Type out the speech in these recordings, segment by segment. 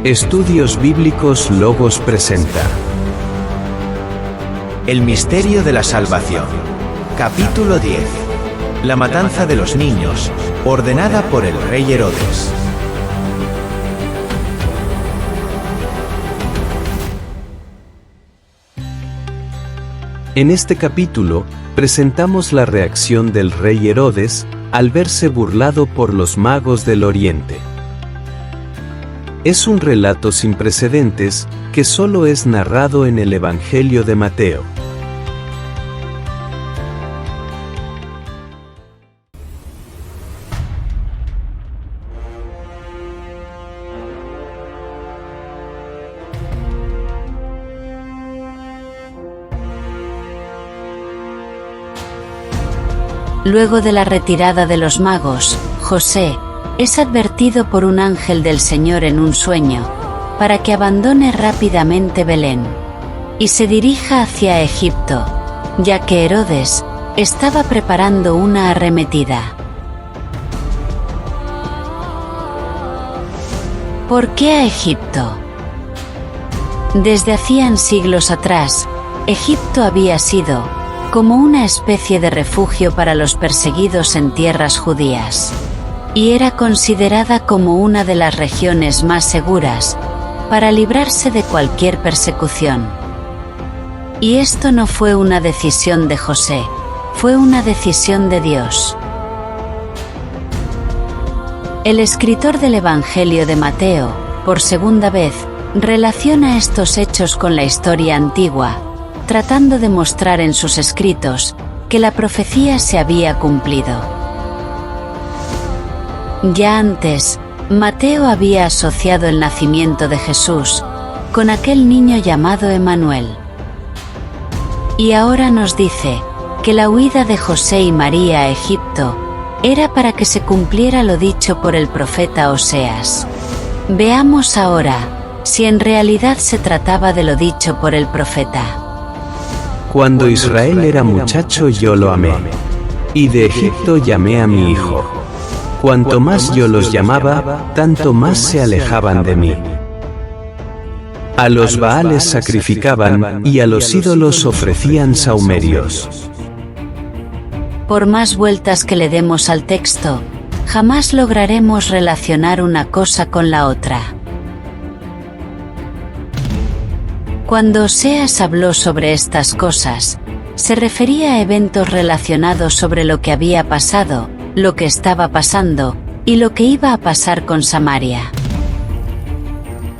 Estudios Bíblicos Logos presenta El misterio de la salvación. Capítulo 10. La matanza de los niños, ordenada por el rey Herodes. En este capítulo, presentamos la reacción del rey Herodes al verse burlado por los magos del Oriente. Es un relato sin precedentes que solo es narrado en el Evangelio de Mateo. Luego de la retirada de los magos, José es advertido por un ángel del Señor en un sueño, para que abandone rápidamente Belén y se dirija hacia Egipto, ya que Herodes estaba preparando una arremetida. ¿Por qué a Egipto? Desde hacían siglos atrás, Egipto había sido como una especie de refugio para los perseguidos en tierras judías, y era considerada como una de las regiones más seguras para librarse de cualquier persecución. Y esto no fue una decisión de José, fue una decisión de Dios. El escritor del Evangelio de Mateo, por segunda vez, relaciona estos hechos con la historia antigua, tratando de mostrar en sus escritos que la profecía se había cumplido. Ya antes, Mateo había asociado el nacimiento de Jesús con aquel niño llamado Emanuel. Y ahora nos dice que la huida de José y María a Egipto era para que se cumpliera lo dicho por el profeta Oseas. Veamos ahora si en realidad se trataba de lo dicho por el profeta. Cuando Israel era muchacho yo lo amé, y de Egipto llamé a mi hijo. Cuanto más yo los llamaba, tanto más se alejaban de mí. A los Baales sacrificaban y a los ídolos ofrecían sahumerios. Por más vueltas que le demos al texto, jamás lograremos relacionar una cosa con la otra. Cuando Oseas habló sobre estas cosas, se refería a eventos relacionados sobre lo que había pasado, lo que estaba pasando, y lo que iba a pasar con Samaria.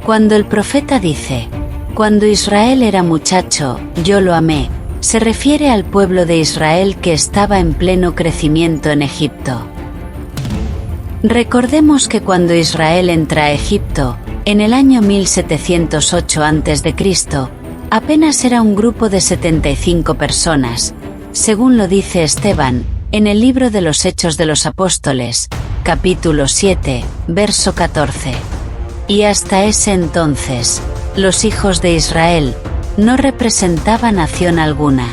Cuando el profeta dice, cuando Israel era muchacho, yo lo amé, se refiere al pueblo de Israel que estaba en pleno crecimiento en Egipto. Recordemos que cuando Israel entra a Egipto, en el año 1708 a.C., apenas era un grupo de 75 personas, según lo dice Esteban, en el libro de los Hechos de los Apóstoles, capítulo 7, verso 14. Y hasta ese entonces, los hijos de Israel no representaban nación alguna.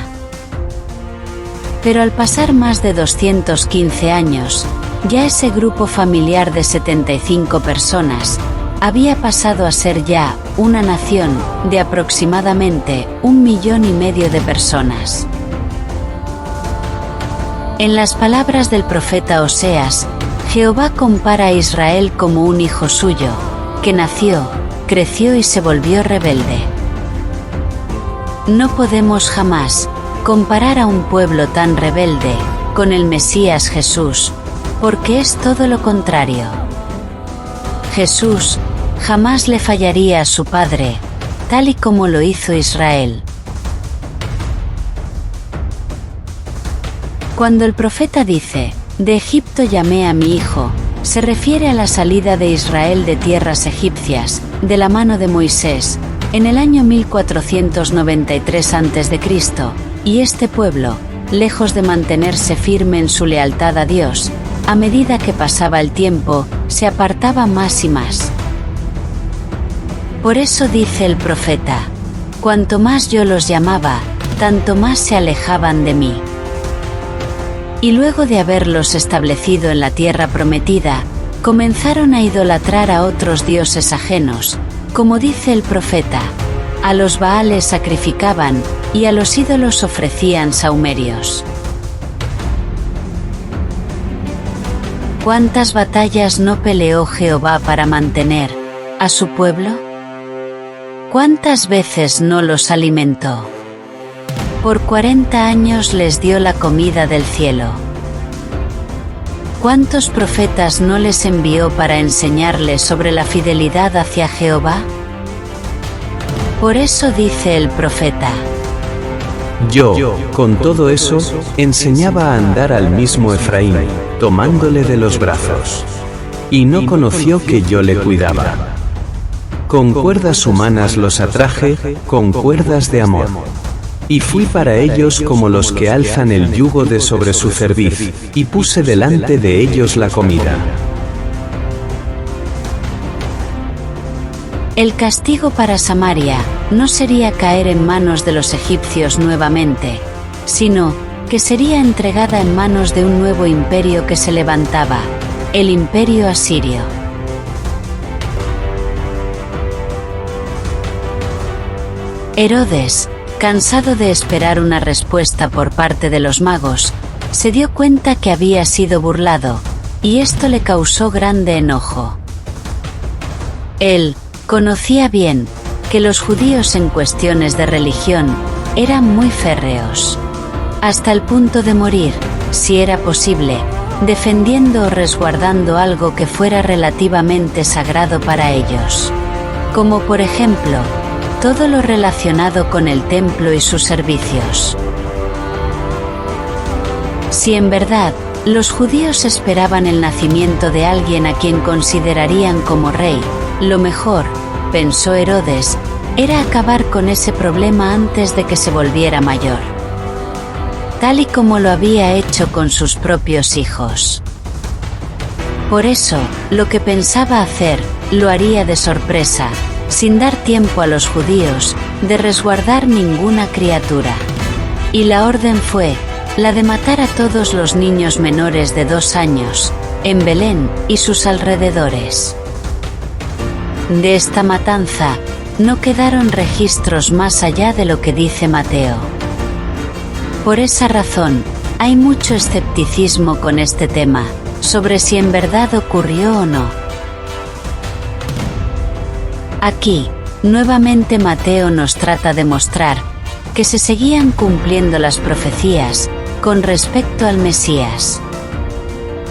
Pero al pasar más de 215 años, ya ese grupo familiar de 75 personas había pasado a ser ya una nación de aproximadamente 1,5 millones de personas. En las palabras del profeta Oseas, Jehová compara a Israel como un hijo suyo, que nació, creció y se volvió rebelde. No podemos jamás comparar a un pueblo tan rebelde con el Mesías Jesús, porque es todo lo contrario. Jesús jamás le fallaría a su Padre, tal y como lo hizo Israel. Cuando el profeta dice, de Egipto llamé a mi hijo, se refiere a la salida de Israel de tierras egipcias, de la mano de Moisés, en el año 1493 a.C., y este pueblo, lejos de mantenerse firme en su lealtad a Dios, a medida que pasaba el tiempo, se apartaba más y más. Por eso dice el profeta, cuanto más yo los llamaba, tanto más se alejaban de mí. Y luego de haberlos establecido en la tierra prometida, comenzaron a idolatrar a otros dioses ajenos, Como dice el profeta, a los Baales sacrificaban y a los ídolos ofrecían sahumerios. ¿Cuántas batallas no peleó Jehová para mantener a su pueblo? ¿Cuántas veces no los alimentó? Por 40 años les dio la comida del cielo. ¿Cuántos profetas no les envió para enseñarles sobre la fidelidad hacia Jehová? Por eso dice el profeta: Yo, con todo eso, enseñaba a andar al mismo Efraín, tomándole de los brazos. Y no conoció que yo le cuidaba. Con cuerdas humanas los atraje, con cuerdas de amor. Y fui para ellos como los que alzan el yugo de sobre su cerviz, y puse delante de ellos la comida. El castigo para Samaria no sería caer en manos de los egipcios nuevamente, sino que sería entregada en manos de un nuevo imperio que se levantaba, el imperio asirio. Herodes, cansado de esperar una respuesta por parte de los magos, se dio cuenta que había sido burlado, y esto le causó grande enojo. Él conocía bien que los judíos en cuestiones de religión eran muy férreos, hasta el punto de morir, si era posible, defendiendo o resguardando algo que fuera relativamente sagrado para ellos, como por ejemplo, todo lo relacionado con el templo y sus servicios. Si en verdad, los judíos esperaban el nacimiento de alguien a quien considerarían como rey, lo mejor, pensó Herodes, era acabar con ese problema antes de que se volviera mayor, tal y como lo había hecho con sus propios hijos. Por eso, lo que pensaba hacer, lo haría de sorpresa, sin dar tiempo a los judíos de resguardar ninguna criatura. Y la orden fue la de matar a todos los niños menores de 2 años, en Belén y sus alrededores. De esta matanza, no quedaron registros más allá de lo que dice Mateo. Por esa razón, hay mucho escepticismo con este tema, sobre si en verdad ocurrió o no. Aquí, nuevamente Mateo nos trata de mostrar que se seguían cumpliendo las profecías con respecto al Mesías.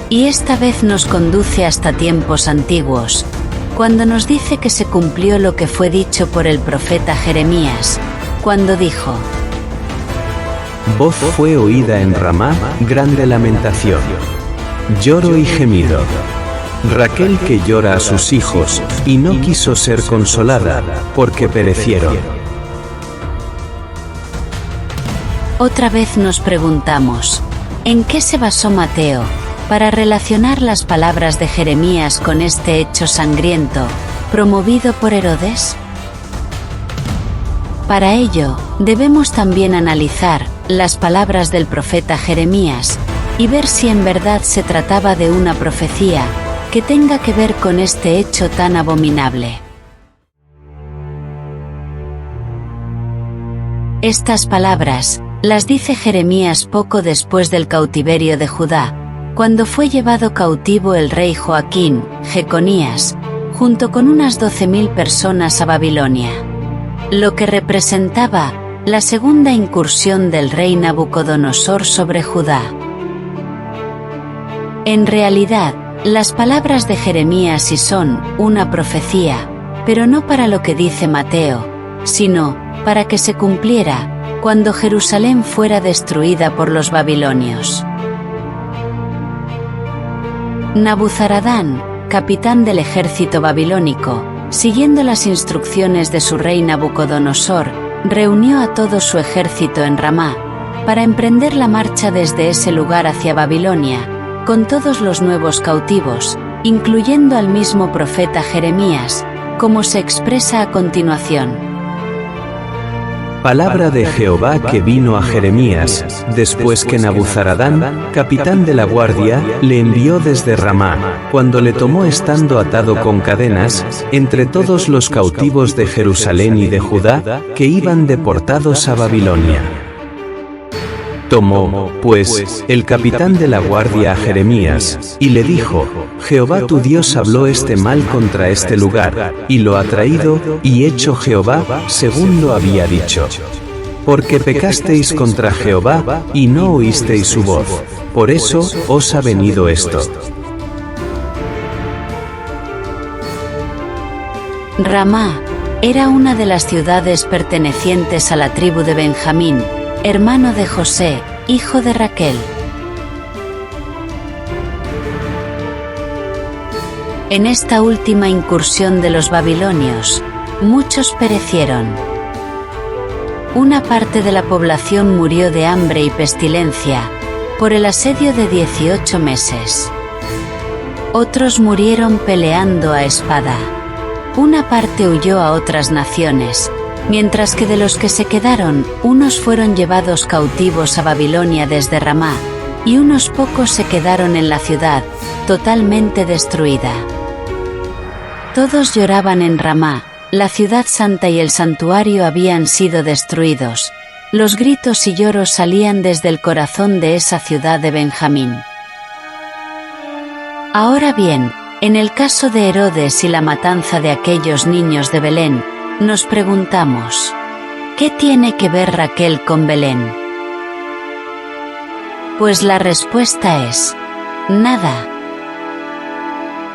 Y esta vez nos conduce hasta tiempos antiguos, cuando nos dice que se cumplió lo que fue dicho por el profeta Jeremías, cuando dijo: Voz fue oída en Ramá, grande lamentación, lloro y gemido. Raquel que llora a sus hijos, y no quiso ser consolada, porque perecieron. Otra vez nos preguntamos, ¿en qué se basó Mateo para relacionar las palabras de Jeremías con este hecho sangriento, promovido por Herodes? Para ello, debemos también analizar las palabras del profeta Jeremías y ver si en verdad se trataba de una profecía que tenga que ver con este hecho tan abominable. Estas palabras las dice Jeremías poco después del cautiverio de Judá, cuando fue llevado cautivo el rey Joaquín, Jeconías, junto con unas 12.000 personas a Babilonia, lo que representaba la segunda incursión del rey Nabucodonosor sobre Judá. En realidad, las palabras de Jeremías sí son una profecía, pero no para lo que dice Mateo, sino para que se cumpliera cuando Jerusalén fuera destruida por los babilonios. Nabuzaradán, capitán del ejército babilónico, siguiendo las instrucciones de su rey Nabucodonosor, reunió a todo su ejército en Ramá, para emprender la marcha desde ese lugar hacia Babilonia, con todos los nuevos cautivos, incluyendo al mismo profeta Jeremías, como se expresa a continuación. Palabra de Jehová que vino a Jeremías, después que Nabuzaradán, capitán de la guardia, le envió desde Ramá, cuando le tomó estando atado con cadenas, entre todos los cautivos de Jerusalén y de Judá, que iban deportados a Babilonia. Tomó, pues, el capitán de la guardia a Jeremías, y le dijo: Jehová tu Dios habló este mal contra este lugar, y lo ha traído, y hecho Jehová, según lo había dicho. Porque pecasteis contra Jehová, y no oísteis su voz, por eso os ha venido esto. Ramá era una de las ciudades pertenecientes a la tribu de Benjamín, hermano de José, hijo de Raquel. En esta última incursión de los babilonios, muchos perecieron. Una parte de la población murió de hambre y pestilencia, por el asedio de 18 meses. Otros murieron peleando a espada. Una parte huyó a otras naciones, mientras que de los que se quedaron, unos fueron llevados cautivos a Babilonia desde Ramá, y unos pocos se quedaron en la ciudad, totalmente destruida. Todos lloraban en Ramá, la ciudad santa y el santuario habían sido destruidos. Los gritos y lloros salían desde el corazón de esa ciudad de Benjamín. Ahora bien, en el caso de Herodes y la matanza de aquellos niños de Belén, nos preguntamos: ¿qué tiene que ver Raquel con Belén? Pues la respuesta es: nada.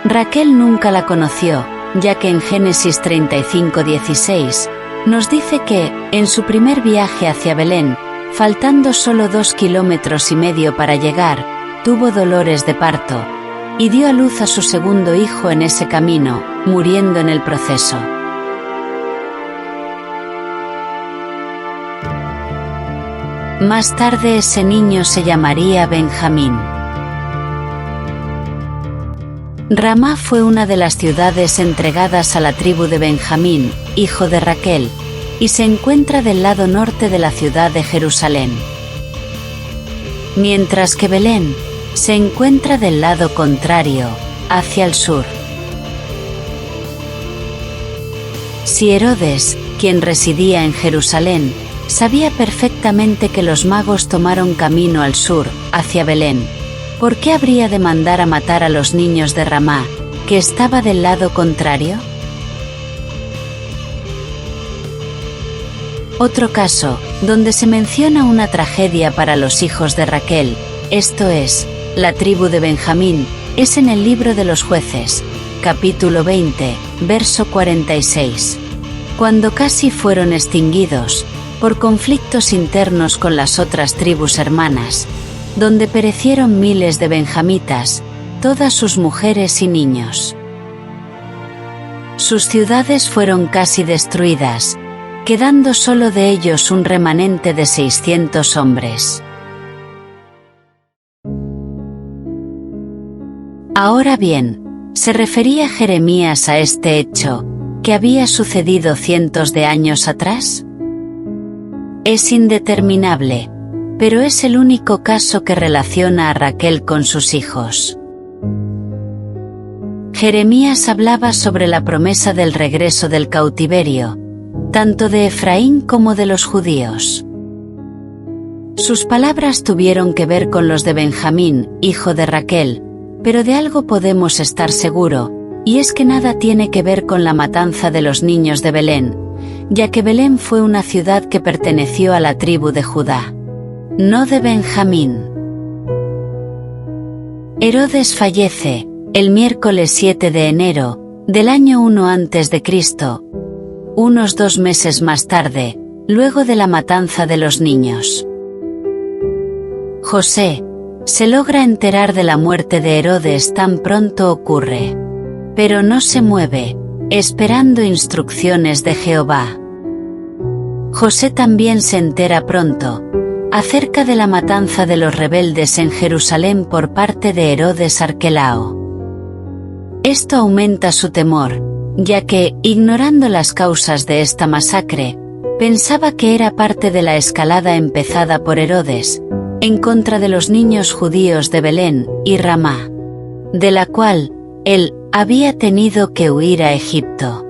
Raquel nunca la conoció, ya que en Génesis 35:16, nos dice que, en su primer viaje hacia Belén, faltando solo 2,5 kilómetros para llegar, tuvo dolores de parto, y dio a luz a su segundo hijo en ese camino, muriendo en el proceso. Más tarde ese niño se llamaría Benjamín. Ramá fue una de las ciudades entregadas a la tribu de Benjamín, hijo de Raquel, y se encuentra del lado norte de la ciudad de Jerusalén. Mientras que Belén se encuentra del lado contrario, hacia el sur. Si Herodes, quien residía en Jerusalén, sabía perfectamente que los magos tomaron camino al sur, hacia Belén, ¿por qué habría de mandar a matar a los niños de Ramá, que estaba del lado contrario? Otro caso, donde se menciona una tragedia para los hijos de Raquel, esto es, la tribu de Benjamín, es en el libro de los Jueces, capítulo 20, verso 46. Cuando casi fueron extinguidos, por conflictos internos con las otras tribus hermanas, donde perecieron miles de benjamitas, todas sus mujeres y niños. Sus ciudades fueron casi destruidas, quedando solo de ellos un remanente de 600 hombres. Ahora bien, ¿se refería Jeremías a este hecho, que había sucedido cientos de años atrás? Es indeterminable, pero es el único caso que relaciona a Raquel con sus hijos. Jeremías hablaba sobre la promesa del regreso del cautiverio, tanto de Efraín como de los judíos. Sus palabras tuvieron que ver con los de Benjamín, hijo de Raquel, pero de algo podemos estar seguro, y es que nada tiene que ver con la matanza de los niños de Belén, ya que Belén fue una ciudad que perteneció a la tribu de Judá, no de Benjamín. Herodes fallece, el miércoles 7 de enero, del año 1 a.C., unos 2 meses más tarde, luego de la matanza de los niños. José se logra enterar de la muerte de Herodes tan pronto ocurre, pero no se mueve, esperando instrucciones de Jehová. José también se entera pronto, acerca de la matanza de los rebeldes en Jerusalén por parte de Herodes Arquelao. Esto aumenta su temor, ya que, ignorando las causas de esta masacre, Pensaba que era parte de la escalada empezada por Herodes, en contra de los niños judíos de Belén y Ramá, de la cual él había tenido que huir a Egipto.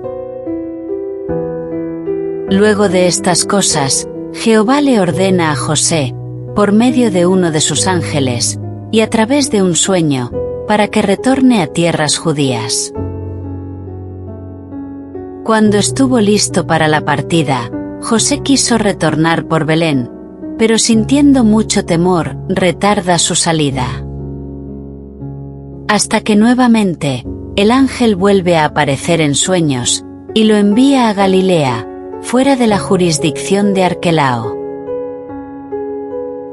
Luego de estas cosas, Jehová le ordena a José, por medio de uno de sus ángeles, y a través de un sueño, para que retorne a tierras judías. Cuando estuvo listo para la partida, José quiso retornar por Belén, pero sintiendo mucho temor, retarda su salida. Hasta que nuevamente, el ángel vuelve a aparecer en sueños, y lo envía a Galilea, fuera de la jurisdicción de Arquelao.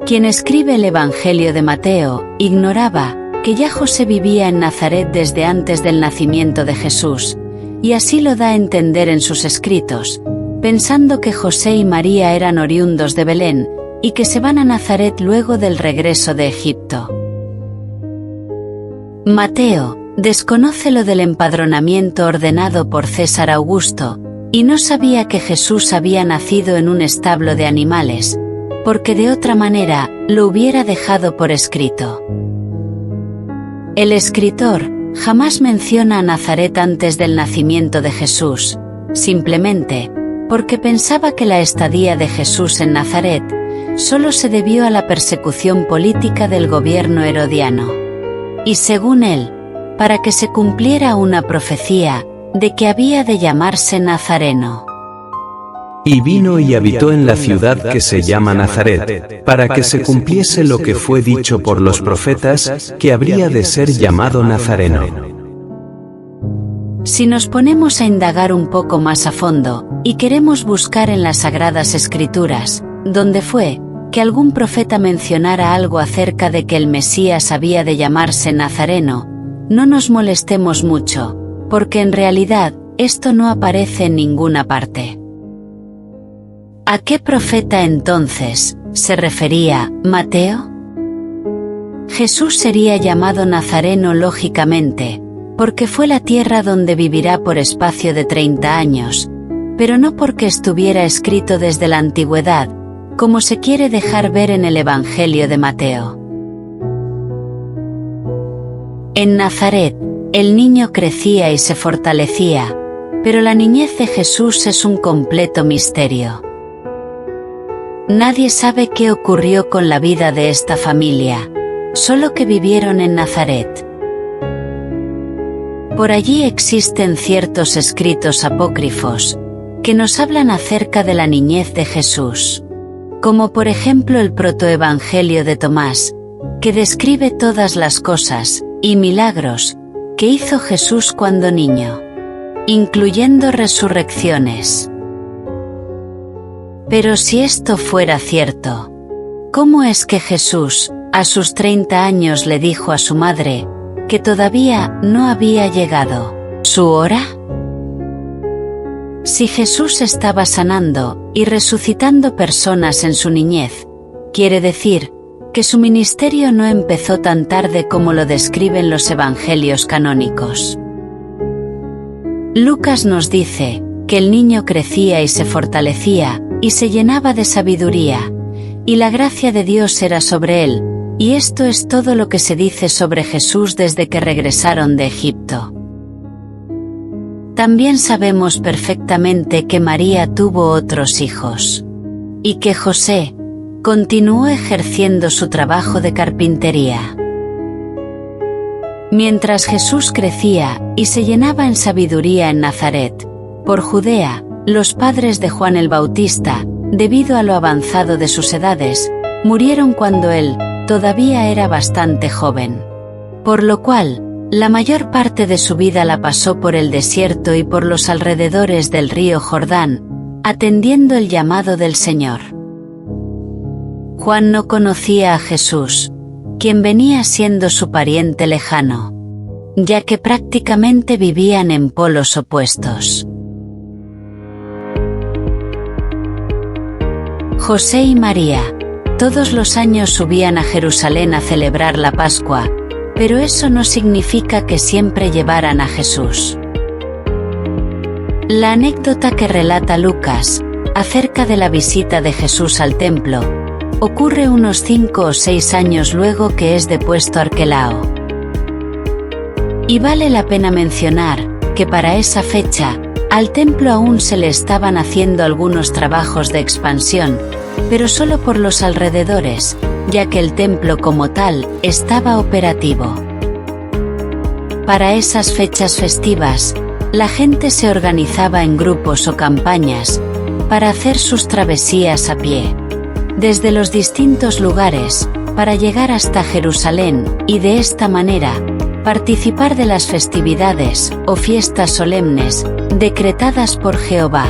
Quien escribe el Evangelio de Mateo, ignoraba que ya José vivía en Nazaret desde antes del nacimiento de Jesús, y así lo da a entender en sus escritos, pensando que José y María eran oriundos de Belén, y que se van a Nazaret luego del regreso de Egipto. Mateo desconoce lo del empadronamiento ordenado por César Augusto, y no sabía que Jesús había nacido en un establo de animales, porque de otra manera lo hubiera dejado por escrito. El escritor jamás menciona a Nazaret antes del nacimiento de Jesús, simplemente porque pensaba que la estadía de Jesús en Nazaret solo se debió a la persecución política del gobierno herodiano. Y según él, para que se cumpliera una profecía de que había de llamarse Nazareno. Y vino y habitó en la ciudad que se llama Nazaret, para que se cumpliese lo que fue dicho por los profetas, que habría de ser llamado Nazareno. Si nos ponemos a indagar un poco más a fondo, y queremos buscar en las Sagradas Escrituras, donde fue que algún profeta mencionara algo acerca de que el Mesías había de llamarse Nazareno, no nos molestemos mucho, porque en realidad, esto no aparece en ninguna parte. ¿A qué profeta entonces se refería Mateo? Jesús sería llamado Nazareno lógicamente, porque fue la tierra donde vivirá por espacio de 30 años, pero no porque estuviera escrito desde la antigüedad, como se quiere dejar ver en el Evangelio de Mateo. En Nazaret, el niño crecía y se fortalecía, pero la niñez de Jesús es un completo misterio. Nadie sabe qué ocurrió con la vida de esta familia, solo que vivieron en Nazaret. Por allí existen ciertos escritos apócrifos, que nos hablan acerca de la niñez de Jesús, como por ejemplo el protoevangelio de Tomás, que describe todas las cosas y milagros que hizo Jesús cuando niño, incluyendo resurrecciones. Pero si esto fuera cierto, ¿cómo es que Jesús, a sus 30 años le dijo a su madre, que todavía no había llegado su hora? Si Jesús estaba sanando y resucitando personas en su niñez, quiere decir que su ministerio no empezó tan tarde como lo describen los evangelios canónicos. Lucas nos dice que el niño crecía y se fortalecía, y se llenaba de sabiduría, y la gracia de Dios era sobre él, y esto es todo lo que se dice sobre Jesús desde que regresaron de Egipto. También sabemos perfectamente que María tuvo otros hijos, y que José continuó ejerciendo su trabajo de carpintería. Mientras Jesús crecía y se llenaba en sabiduría en Nazaret, por Judea, los padres de Juan el Bautista, debido a lo avanzado de sus edades, murieron cuando él todavía era bastante joven. Por lo cual, la mayor parte de su vida la pasó por el desierto y por los alrededores del río Jordán, atendiendo el llamado del Señor. Juan no conocía a Jesús, quien venía siendo su pariente lejano, ya que prácticamente vivían en polos opuestos. José y María, todos los años subían a Jerusalén a celebrar la Pascua, pero eso no significa que siempre llevaran a Jesús. La anécdota que relata Lucas acerca de la visita de Jesús al templo, ocurre unos 5 o 6 años luego que es depuesto Arquelao. Y vale la pena mencionar que para esa fecha, al templo aún se le estaban haciendo algunos trabajos de expansión, pero solo por los alrededores, ya que el templo como tal estaba operativo. Para esas fechas festivas, la gente se organizaba en grupos o campañas para hacer sus travesías a pie, desde los distintos lugares, para llegar hasta Jerusalén, y de esta manera, participar de las festividades o fiestas solemnes decretadas por Jehová.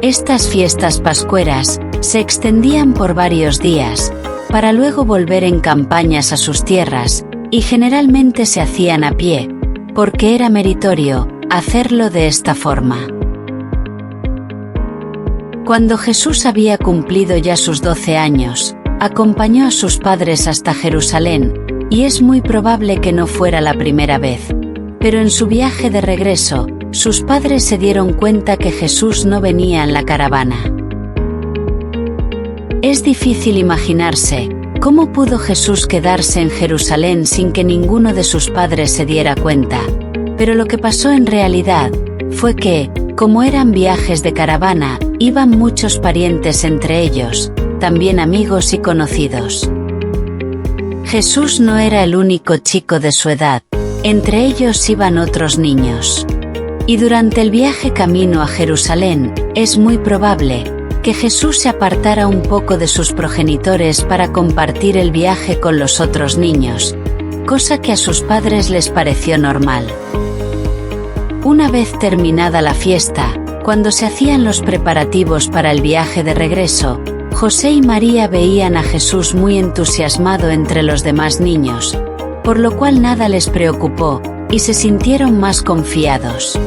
Estas fiestas pascueras se extendían por varios días, para luego volver en campañas a sus tierras, y generalmente se hacían a pie, porque era meritorio hacerlo de esta forma. Cuando Jesús había cumplido ya sus 12 años, acompañó a sus padres hasta Jerusalén, y es muy probable que no fuera la primera vez. Pero en su viaje de regreso, sus padres se dieron cuenta que Jesús no venía en la caravana. Es difícil imaginarse cómo pudo Jesús quedarse en Jerusalén sin que ninguno de sus padres se diera cuenta, pero lo que pasó en realidad fue que, como eran viajes de caravana, iban muchos parientes entre ellos, también amigos y conocidos. Jesús no era el único chico de su edad, entre ellos iban otros niños. Y durante el viaje camino a Jerusalén, es muy probable que Jesús se apartara un poco de sus progenitores para compartir el viaje con los otros niños, cosa que a sus padres les pareció normal. Una vez terminada la fiesta, cuando se hacían los preparativos para el viaje de regreso, José y María veían a Jesús muy entusiasmado entre los demás niños, por lo cual nada les preocupó, y se sintieron más confiados.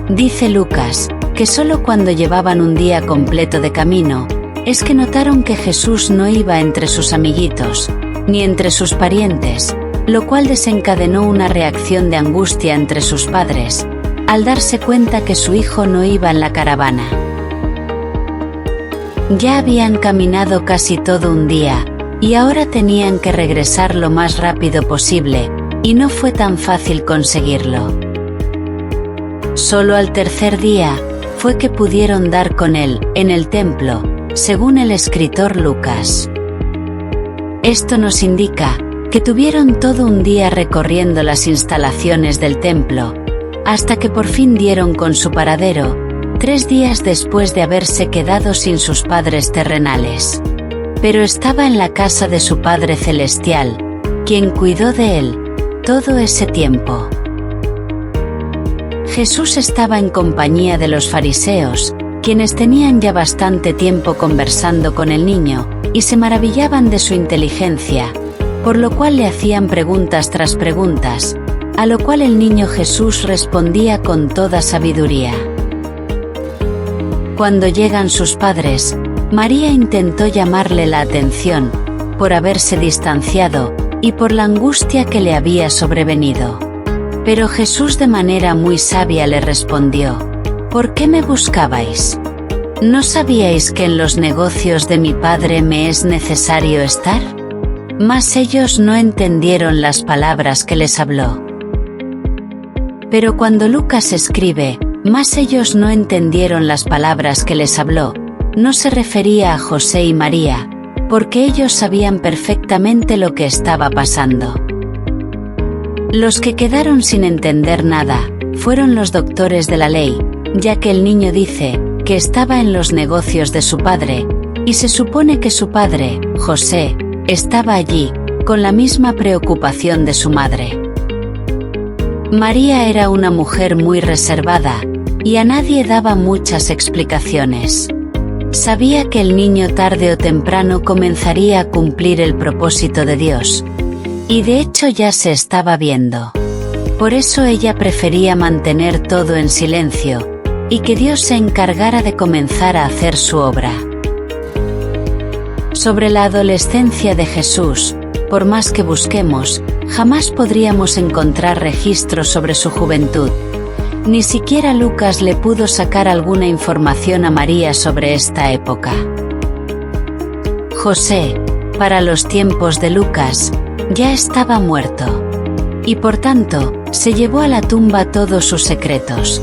Dice Lucas, que solo cuando llevaban un día completo de camino, es que notaron que Jesús no iba entre sus amiguitos, ni entre sus parientes, lo cual desencadenó una reacción de angustia entre sus padres, al darse cuenta que su hijo no iba en la caravana. Ya habían caminado casi todo un día, y ahora tenían que regresar lo más rápido posible, y no fue tan fácil conseguirlo. Solo al tercer día, fue que pudieron dar con él, en el templo, según el escritor Lucas. Esto nos indica que tuvieron todo un día recorriendo las instalaciones del templo, hasta que por fin dieron con su paradero, 3 días después de haberse quedado sin sus padres terrenales. Pero estaba en la casa de su Padre Celestial, quien cuidó de él todo ese tiempo. Jesús estaba en compañía de los fariseos, quienes tenían ya bastante tiempo conversando con el niño, y se maravillaban de su inteligencia, por lo cual le hacían preguntas tras preguntas, a lo cual el niño Jesús respondía con toda sabiduría. Cuando llegan sus padres, María intentó llamarle la atención, por haberse distanciado, y por la angustia que le había sobrevenido. Pero Jesús de manera muy sabia le respondió: ¿Por qué me buscabais? ¿No sabíais que en los negocios de mi Padre me es necesario estar? Mas ellos no entendieron las palabras que les habló. Pero cuando Lucas escribe, mas ellos no entendieron las palabras que les habló, no se refería a José y María, porque ellos sabían perfectamente lo que estaba pasando. Los que quedaron sin entender nada, fueron los doctores de la ley, ya que el niño dice que estaba en los negocios de su padre, y se supone que su padre, José, estaba allí, con la misma preocupación de su madre. María era una mujer muy reservada, y a nadie daba muchas explicaciones. Sabía que el niño tarde o temprano comenzaría a cumplir el propósito de Dios. Y de hecho ya se estaba viendo. Por eso ella prefería mantener todo en silencio, y que Dios se encargara de comenzar a hacer su obra. Sobre la adolescencia de Jesús, por más que busquemos, jamás podríamos encontrar registros sobre su juventud, Ni siquiera Lucas le pudo sacar alguna información a María sobre esta época. José, para los tiempos de Lucas, ya estaba muerto. Y por tanto, se llevó a la tumba todos sus secretos.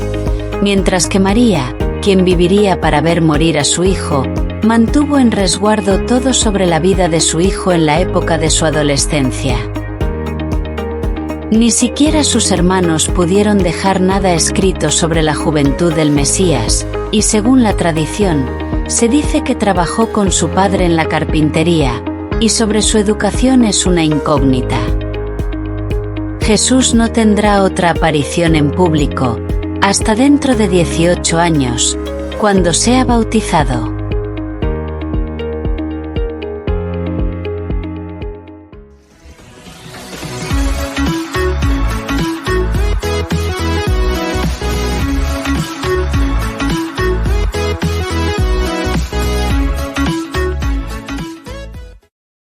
Mientras que María, quien viviría para ver morir a su hijo, mantuvo en resguardo todo sobre la vida de su hijo en la época de su adolescencia. Ni siquiera sus hermanos pudieron dejar nada escrito sobre la juventud del Mesías, y según la tradición, se dice que trabajó con su padre en la carpintería, y sobre su educación es una incógnita. Jesús no tendrá otra aparición en público, hasta dentro de 18 años, cuando sea bautizado.